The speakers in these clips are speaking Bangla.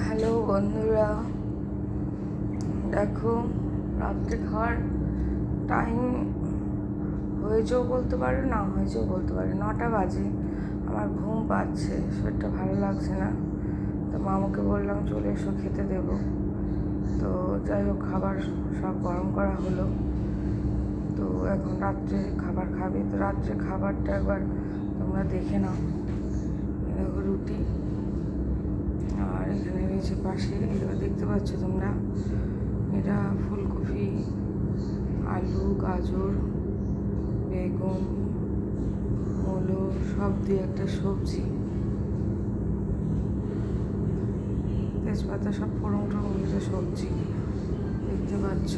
হ্যালো বন্ধুরা, দেখো রাত্রে খাওয়ার টাইম হয়েছেও বলতে পারে, না হয়েছেও বলতে পারে, 9টা বাজে। আমার ঘুম পাচ্ছে, শরীরটা ভালো লাগছে না। তো মামুকে বললাম চলে এসো, খেতে দেবো। তো যাই হোক, খাবার সব গরম করা হলো। তো এখন রাত্রে খাবার খাবে, তো রাত্রে খাবারটা একবার তোমরা দেখে নাও। দেখো রুটি, আর এখানে রয়েছে পাশে, এগুলো দেখতে পাচ্ছ তোমরা, এটা ফুলকপি, আলু, গাজর, বেগুন, মূলো সব দিয়ে একটা সবজি, তেজপাতা সব ফোড়ন টোড়ন দিয়ে সবজি দেখতে পাচ্ছ।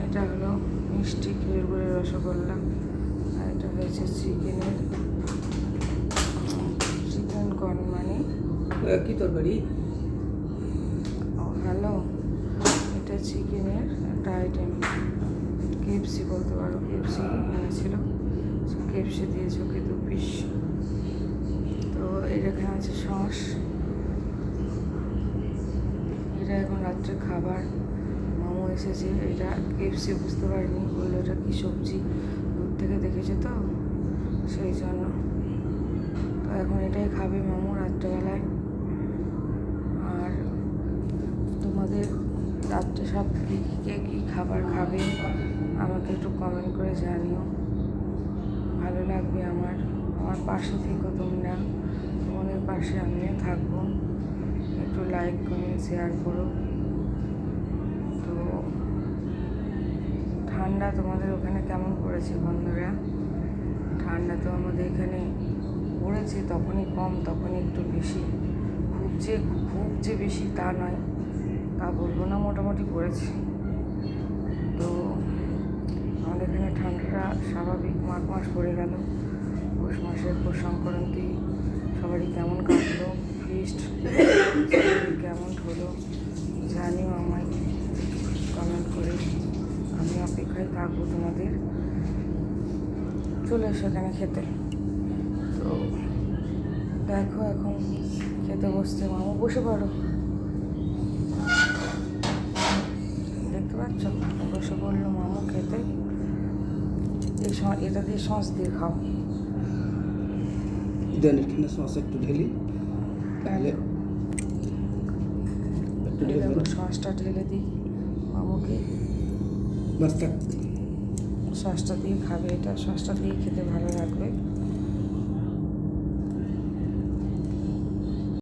এটা হলো মিষ্টি ক্ষীরগুড়ের রসগোল্লা, আর এটা হয়েছে চিকেন কর্ন, মানে কি তরকারি? হ্যালো, এটা চিকেনের একটা আইটেম, কেএফসি বলতে পারো। কেএফসি এনেছিল, কেএফসি দিয়েছে ওকে 2 পিস। তো এখানে আছে সস। এটা এখন রাত্রে খাবার। মামু এসেছে, এটা কেএফসি বুঝতে পারিনি, বললো এটা কী সবজি, দূর থেকে দেখেছে তো সেই জন্য। তো এখন এটাই খাবে মামু রাত্রেবেলায়। আর তোমাদের রাত্রে সব কে কী খাবার খাবে আমাকে একটু কমেন্ট করে জানিও, ভালো লাগবে আমার পাশে থেকো তোমরা, তোমাদের পাশে আমিও থাকবো। একটু লাইক কমেন্ট শেয়ার করো। তো ঠান্ডা তোমাদের ওখানে কেমন পড়েছে বন্ধুরা? ঠান্ডা তো আমাদের এখানে পড়েছে, তখনই কম তখনই একটু বেশি, খুব যে বেশি তা নয়, তা বলবো না, মোটামুটি পড়েছে। তো আমাদের এখানে ঠান্ডাটা স্বাভাবিক, মাঘ মাস পড়ে গেল, পৌষ মাসের পর সংক্রান্তি, সবারই কেমন কাটলো, ফিস্ট কেমন হলো জানিও আমায় কমেন্ট করে। আমি অপেক্ষায় থাকবো তোমাদের, চলে এসো এখানে খেতে। তো দেখো এখন খেতে বসছে মামু, বসে পড়ো, দেখতে পাচ্ছ বসে পড়লো মামু খেতে। এটা দিয়ে সস দিয়ে খাও, দেন এখানে সস একটু ঢেলি, তাহলে একটু ঢেলে সসটা ঢেলে দিই মামুকে, বাস থাক। সসটা দিয়ে খাবে, এটা সসটা দিয়ে খেতে ভালো লাগবে।